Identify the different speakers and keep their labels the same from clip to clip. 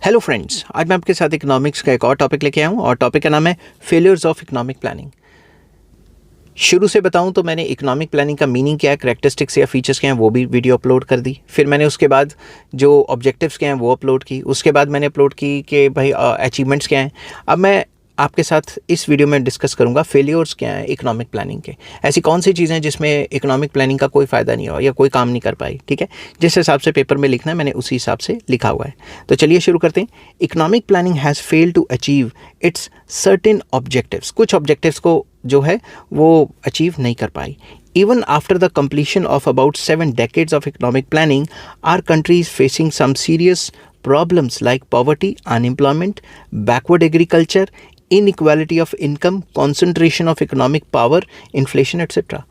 Speaker 1: Hello friends, आज मैं आपके साथ इकोनॉमिक्स का एक और टॉपिक लेके आया हूँ और टॉपिक का नाम है फेलियर्स ऑफ इकोनॉमिक प्लानिंग। शुरू से बताऊं तो मैंने इकोनॉमिक प्लानिंग का मीनिंग क्या है, करैक्टरिस्टिक्स या फीचर्स क्या हैं, वो भी वीडियो अपलोड कर दी। फिर मैंने उसके बाद जो ऑब्जेक्टिव्स क्या हैं वो अपलोड की। उसके बाद मैंने अपलोड की कि भाई अचीवमेंट्स क्या हैं। अब मैं आपके साथ इस वीडियो में डिस्कस करूंगा फेलियर्स क्या हैं इकोनॉमिक प्लानिंग के। ऐसी कौन सी चीज़ें हैं जिसमें इकोनॉमिक प्लानिंग का कोई फ़ायदा नहीं हुआ या कोई काम नहीं कर पाई। ठीक है, जिस हिसाब से पेपर में लिखना है मैंने उसी हिसाब से लिखा हुआ है। तो चलिए शुरू करते हैं। Economic planning has failed to achieve its certain objectives. कुछ ऑब्जेक्टिव्स को जो है वो अचीव नहीं कर पाई। Even after the completion of about 7 decades of economic planning, our country is facing some serious problems like poverty, unemployment, backward agriculture, inequality of income, concentration of economic power, inflation, etc.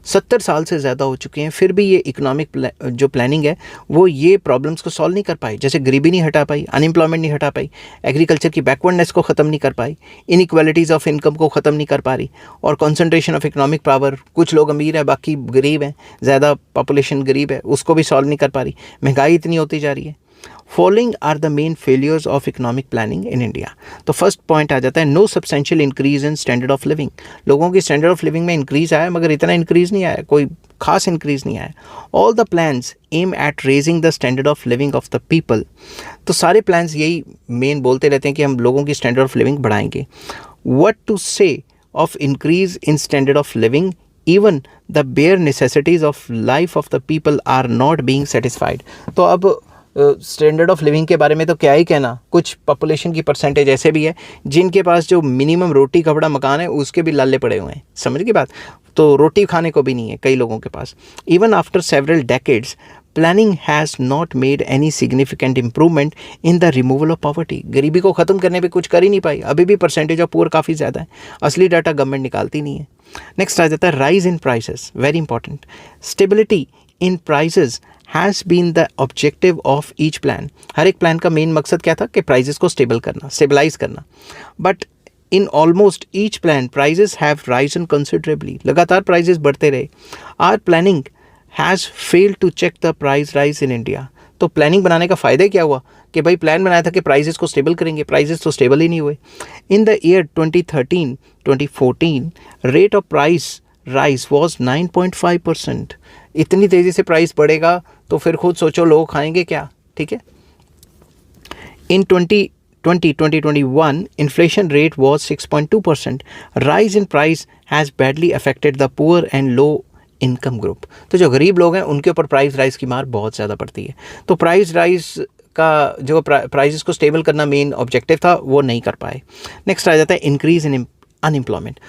Speaker 1: 70 साल से ज़्यादा हो चुके हैं, फिर भी ये economic जो प्लानिंग है वो ये प्रॉब्लम्स को सॉल्व नहीं कर पाई। जैसे गरीबी नहीं हटा पाई, अनएम्प्लॉयमेंट नहीं हटा पाई, एग्रीकल्चर की बैकवर्डनेस को ख़त्म नहीं कर पाई, इनइक्वालिटीज़ ऑफ इनकम को ख़त्म नहीं कर पा रही, और कॉन्सेंट्रेशन ऑफ इकोनॉमिक पावर, कुछ लोग अमीर हैं बाकी गरीब हैं, ज़्यादा पॉपुलेशन गरीब है, उसको भी सॉल्व नहीं कर पा रही। महंगाई इतनी होती जा रही है। Following are the main failures of economic planning in India. तो फर्स्ट पॉइंट आ जाता है no substantial increase in standard of living. लोगों की स्टैंडर्ड ऑफ लिविंग में इंक्रीज आया मगर इतना इंक्रीज नहीं आया, कोई खास इंक्रीज नहीं आया। All the plans aim at raising the standard of living of the people. तो सारे प्लान्स यही मेन बोलते रहते हैं कि हम लोगों की स्टैंडर्ड ऑफ लिविंग बढ़ाएंगे। व्हाट टू से of increase in standard of living, even the bare necessities of life of the people are not being satisfied। तो अब स्टैंडर्ड ऑफ लिविंग के बारे में तो क्या ही कहना। कुछ पॉपुलेशन की परसेंटेज ऐसे भी है जिनके पास जो मिनिमम रोटी कपड़ा मकान है उसके भी लाले पड़े हुए हैं, समझ की बात। तो रोटी खाने को भी नहीं है कई लोगों के पास। Even after several decades planning has not made any significant improvement in the removal of poverty. गरीबी को ख़त्म करने पे कुछ कर ही नहीं पाई, अभी भी परसेंटेज ऑफ पुअर काफ़ी ज़्यादा है। असली डाटा गवर्नमेंट निकालती नहीं है। नेक्स्ट आ जाता है rise in prices, very important. Stability in prices has been the objective of each plan. हर एक प्लान का मेन मकसद क्या था कि प्राइजेस को स्टेबल करना, स्टेबलाइज करना। But in almost each plan prices have risen considerably. लगातार प्राइजेस बढ़ते रहे। Our planning has failed to check the price rise in India. तो प्लानिंग बनाने का फ़ायदा क्या हुआ कि भाई प्लान बनाया था कि प्राइजेस को स्टेबल करेंगे, प्राइजेस तो स्टेबल ही नहीं हुए। In the year 2013-2014 rate of price rise was 9.5%। इतनी तेज़ी से प्राइस बढ़ेगा तो फिर खुद सोचो लोग खाएंगे क्या। ठीक है। इन 2020-2021 inflation rate was 6.2%। Rise in price has badly affected the poor and low income group. तो जो गरीब लोग हैं उनके ऊपर प्राइस राइज की मार बहुत ज़्यादा पड़ती है। तो प्राइस राइज का जो प्राइसेस को स्टेबल करना मेन ऑब्जेक्टिव था वो नहीं कर पाए। नेक्स्ट आ जाता है increase in unemployment.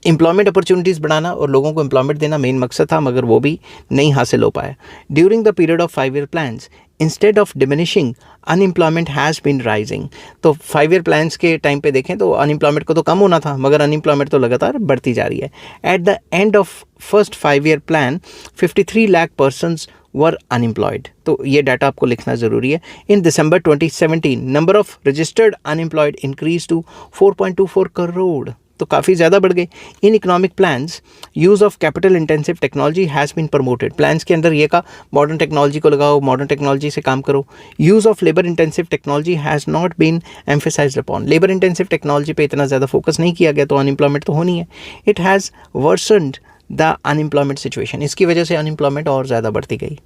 Speaker 1: Employment opportunities बढ़ाना और लोगों को एम्प्लॉयमेंट देना मेन मकसद था मगर वो भी नहीं हासिल हो पाया। During the period of 5 year plans instead of diminishing unemployment has been rising. तो 5 ईयर प्लान्स के टाइम पे देखें तो अनएम्प्लॉयमेंट को तो कम होना था मगर अनएम्प्लॉयमेंट तो लगातार बढ़ती जा रही है। At the end of first 5 year plan 53 lakh persons were unemployed. तो ये डाटा आपको लिखना ज़रूरी है। In December 2017 number of registered unemployed increase to 4.24 crore. तो काफ़ी ज़्यादा बढ़ गए। In economic plans use of capital intensive technology has been promoted. Plans के अंदर ये का मॉडर्न टेक्नोलॉजी को लगाओ, मॉडर्न टेक्नोलॉजी से काम करो। Use of labour intensive technology has not been emphasised upon. Labour intensive technology पे इतना ज़्यादा फोकस नहीं किया गया तो अनएम्प्लॉयमेंट तो होनी है। It has worsened the unemployment situation. इसकी वजह से अनएम्प्लॉयमेंट और ज़्यादा बढ़ती गई।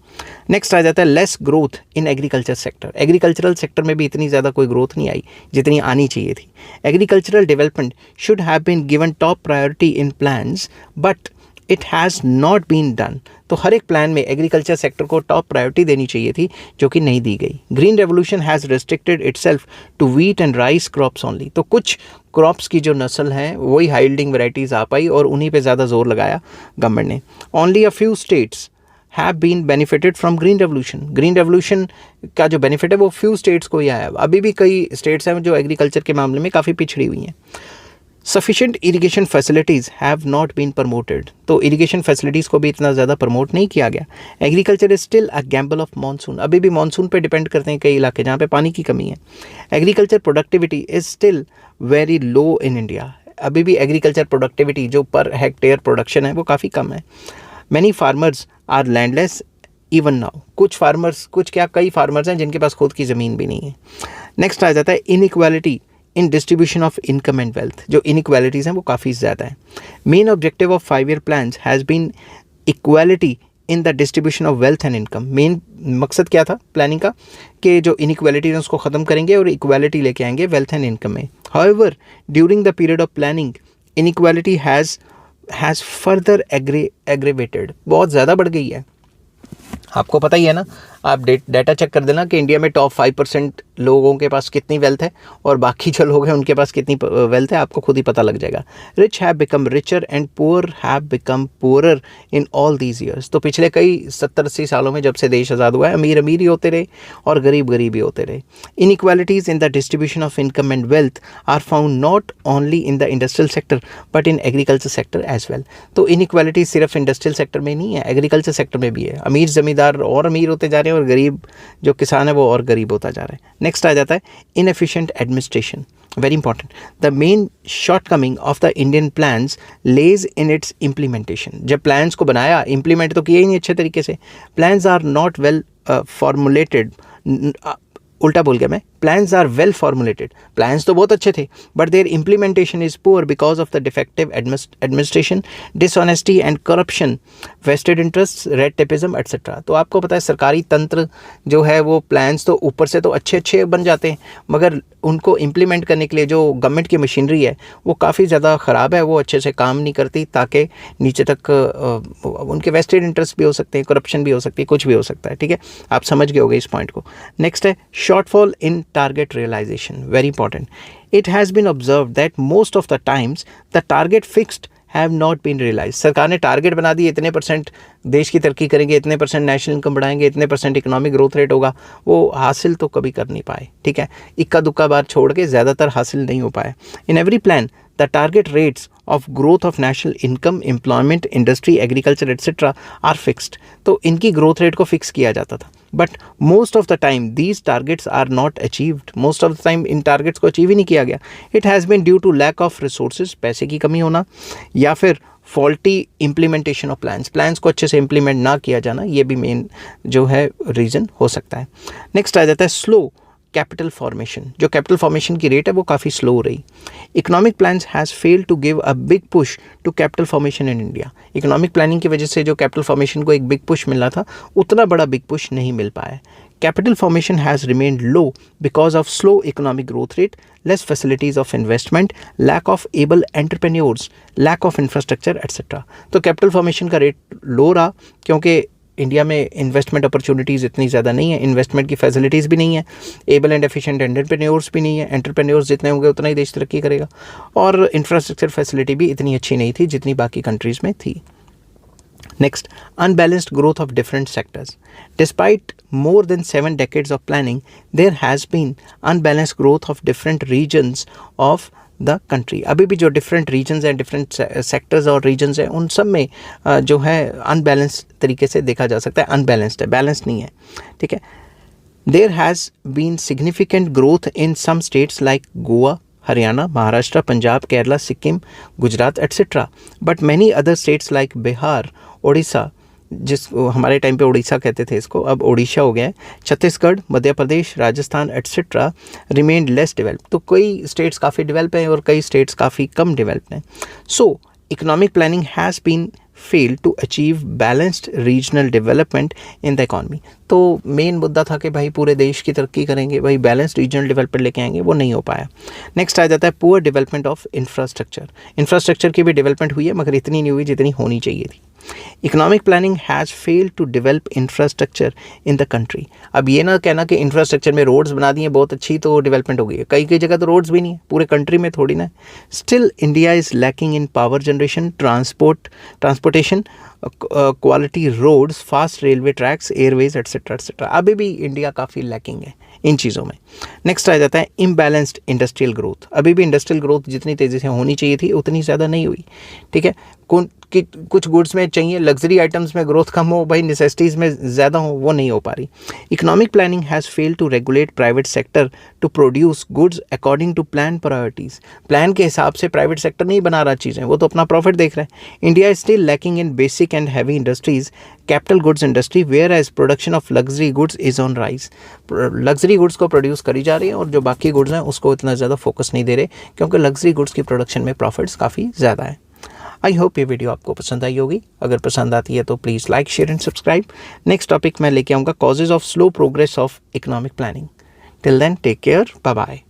Speaker 1: नेक्स्ट आ जाता है less growth in agriculture sector. Agricultural sector में भी इतनी ज़्यादा कोई ग्रोथ नहीं आई जितनी आनी चाहिए थी। Agricultural development should have been given top priority in plans but it has not been done. तो हर एक प्लान में एग्रीकल्चर सेक्टर को टॉप प्रायोरिटी देनी चाहिए थी जो कि नहीं दी गई। Green revolution has restricted itself to wheat and rice crops only. तो कुछ क्रॉप्स की जो नस्ल हैं वही हाइल्डिंग वैराइटीज़ आ पाई और उन्हीं पे ज़्यादा जोर लगाया गवर्नमेंट ने। Only a few states have been benefited from green revolution. Green revolution का जो बेनिफिट है वो फ्यू स्टेट्स को ही आया। अभी भी कई स्टेट्स हैं जो एग्रीकल्चर के मामले में काफ़ी पिछड़ी हुई हैं। Sufficient irrigation facilities have not been promoted. तो इरीगेशन फैसिलिटीज़ को भी इतना ज़्यादा प्रमोट नहीं किया गया। Agriculture is still a gamble of monsoon. अभी भी मानसून पे डिपेंड करते हैं कई इलाके जहाँ पे पानी की कमी है। Agriculture productivity is still very low in India. अभी भी एग्रीकल्चर प्रोडक्टिविटी जो पर हेक्टेयर प्रोडक्शन है वो काफ़ी कम है। Many farmers are landless even now. कुछ फार्मर्स, कुछ क्या कई फार्मर्स हैं जिनके पास खुद की ज़मीन भी नहीं है। नेक्स्ट आ जाता है inequality in distribution of income and wealth. जो इनइक्वालिटीज़ हैं वो काफ़ी ज़्यादा है। Main objective of 5 year plans has been equality in the distribution of wealth and income. मेन मकसद क्या था प्लानिंग का कि जो इनइक्वालिटी है उसको ख़त्म करेंगे और इक्वालिटी लेके आएंगे वेल्थ एंड इनकम में। However during the period of planning inequality has further aggravated, बहुत ज़्यादा बढ़ गई है। आपको पता ही है ना, आप डाटा चेक कर देना कि इंडिया में टॉप 5% लोगों के पास कितनी वेल्थ है और बाकी जो लोग हैं उनके पास कितनी वेल्थ है, आपको खुद ही पता लग जाएगा। Rich have become richer and poor have become poorer in all these years. तो पिछले कई 70-80 सालों में जब से देश आज़ाद हुआ है, अमीर अमीर ही होते रहे और गरीब गरीब ही होते रहे। Inequalities in the distribution of income and wealth are found not only in the industrial sector but in agriculture sector as well. तो इनइक्वालिटी सिर्फ इंडस्ट्रियल सेक्टर में नहीं है, एग्रीकल्चर सेक्टर में भी है। अमीर ज़मींदार और अमीर होते जा रहे हैं और गरीब जो किसान है वो और गरीब होता जा रहा है। नेक्स्ट आ जाता है inefficient administration, very important. The main shortcoming of the Indian plans lies in its implementation. जब प्लान्स को बनाया, इम्प्लीमेंट तो किया ही नहीं अच्छे तरीके से। Plans are not well formulated, उल्टा बोल गया मैं, plans are well formulated. Plans तो बहुत अच्छे थे but their implementation is poor because of the defective administration, dishonesty and corruption, vested interest, red tapism etcetera. तो आपको पता है सरकारी तंत्र जो है वो प्लान्स तो ऊपर से तो अच्छे अच्छे बन जाते हैं मगर उनको इम्प्लीमेंट करने के लिए जो गवर्नमेंट की मशीनरी है वो काफ़ी ज़्यादा ख़राब है, वो अच्छे से काम नहीं करती, ताकि नीचे तक उनके वेस्टेड इंटरेस्ट भी हो सकते हैं, करप्शन भी हो सकती है, कुछ भी हो सकता है। ठीक है, आप समझ गए होंगे इस पॉइंट को। नेक्स्ट है shortfall in target realization, very important. It has been observed that most of the times the target fixed have not been realized. सरकार ने टारगेट बना दिए, इतने % देश की तरक्की करेंगे, इतने % नेशनल इनकम बढ़ाएंगे, इतने % इकोनॉमिक ग्रोथ रेट होगा, वो हासिल तो कभी कर नहीं पाए। ठीक है, इक्का दुक्का बार छोड़ के ज़्यादातर हासिल नहीं हो पाए। In every plan the target rates of growth of national income, employment, industry, agriculture etc. are fixed. तो इनकी growth rate को fix किया जाता था but most of the time these targets are not achieved. most of the time in targets को achieve ही नहीं किया गया. It has been due to lack of resources, पैसे की कमी होना, या फिर फॉल्टी इम्प्लीमेंटेशन ऑफ प्लान्स को अच्छे से इम्प्लीमेंट ना किया जाना, ये भी मेन जो है रीज़न हो सकता है। नेक्स्ट आ जाता है स्लो कैपिटल फॉर्मेशन। जो कैपिटल फॉर्मेशन की रेट है वो काफ़ी स्लो हो रही। Economic plans has failed to give a big push to capital formation in India. Economic planning की वजह से जो कैपिटल फॉर्मेशन को एक बिग पुश मिलना था, उतना बड़ा बिग पुश नहीं मिल पाया। Capital formation has remained low because of slow economic growth rate, less facilities of investment, lack of able entrepreneurs, lack of infrastructure etcetera. तो कैपिटल फॉर्मेशन का रेट लो रहा क्योंकि इंडिया में इन्वेस्टमेंट अपॉर्चुनिटीज़ इतनी ज़्यादा नहीं है, इन्वेस्टमेंट की फैसिलिटीज़ भी नहीं है, एबल एंड एफिशिएंट एंटरप्रेन्योर्स भी नहीं है, एंटरप्रेन्योर्स जितने होंगे उतना ही देश तरक्की करेगा, और इंफ्रास्ट्रक्चर फैसिलिटी भी इतनी अच्छी नहीं थी जितनी बाकी कंट्रीज़ में थी। Next, unbalanced growth of different sectors. Despite more than 7 decades of planning, there has been unbalanced growth of different regions of the country. अभी भी जो डिफरेंट रीजन्स हैं, डिफरेंट सेक्टर्स और रीजन्स हैं, उन सब में जो है अनबैलेंस तरीके से देखा जा सकता है, अनबैलेंस्ड है, बैलेंस नहीं है। ठीक है, there has been significant growth in some states like Goa, Haryana, Maharashtra, Punjab, Kerala, Sikkim, Gujarat etcetera, but many other states like Bihar, Orissa, जिस हमारे टाइम पे उड़ीसा कहते थे इसको, अब ओडिशा हो गया है, Chhattisgarh, Madhya Pradesh, Rajasthan etcetera remained less develop. तो कई स्टेट्स काफ़ी डेवलप हैं और कई स्टेट्स काफ़ी कम डेवलप हैं। So economic planning has been fail to achieve balanced regional development in the economy. तो मेन मुद्दा था कि भाई पूरे देश की तरक्की करेंगे, भाई बैलेंस्ड रीजनल डेवलपमेंट लेके आएंगे, वो नहीं हो पाया। नेक्स्ट आ जाता है poor development of infrastructure. Infrastructure की भी डेवलपमेंट हुई है मगर इतनी नहीं हुई जितनी होनी चाहिए थी। Economic planning has failed to develop infrastructure in the country. अब ये ना कहना कि इंफ्रास्ट्रक्चर में रोड्स बना दिए बहुत अच्छी तो डेवलपमेंट हो गई है, कई कई जगह तो रोड्स भी नहीं है, पूरे कंट्री में थोड़ी ना। Still India is lacking in power generation, transportation, quality roads, fast railway tracks, airways etcetera etcetera. अभी भी इंडिया काफ़ी लैकिंग है इन चीज़ों में। नेक्स्ट आ जाता है इम्बैलेंस्ड इंडस्ट्रियल ग्रोथ। अभी भी इंडस्ट्रियल ग्रोथ जितनी तेज़ी से होनी चाहिए थी उतनी ज़्यादा नहीं हुई। ठीक है, कुछ गुड्स में चाहिए, लग्जरी आइटम्स में ग्रोथ कम हो, भाई नेसेसिटीज़ में ज़्यादा हो, वो नहीं हो पा रही। Economic planning has failed to regulate private sector to produce goods according to plan priorities. Plan के हिसाब से प्राइवेट सेक्टर नहीं बना रहा चीज़ें, वो तो अपना प्रॉफिट देख रहे हैं। India is still lacking in basic and heavy industries, capital goods industry, whereas production of luxury goods is on rise. Luxury goods को प्रोड्यूस करी जा रही है और जो बाकी गुड्स हैं उसको इतना ज़्यादा फोकस नहीं दे रहे, क्योंकि लग्जरी गुड्स की प्रोडक्शन में प्रॉफिट्स काफ़ी ज़्यादा है। आई होप ये वीडियो आपको पसंद आई होगी। अगर पसंद आती है तो please like, share and subscribe. Next topic मैं लेके आऊँगा causes of slow progress of economic planning. Till then take care, bye bye.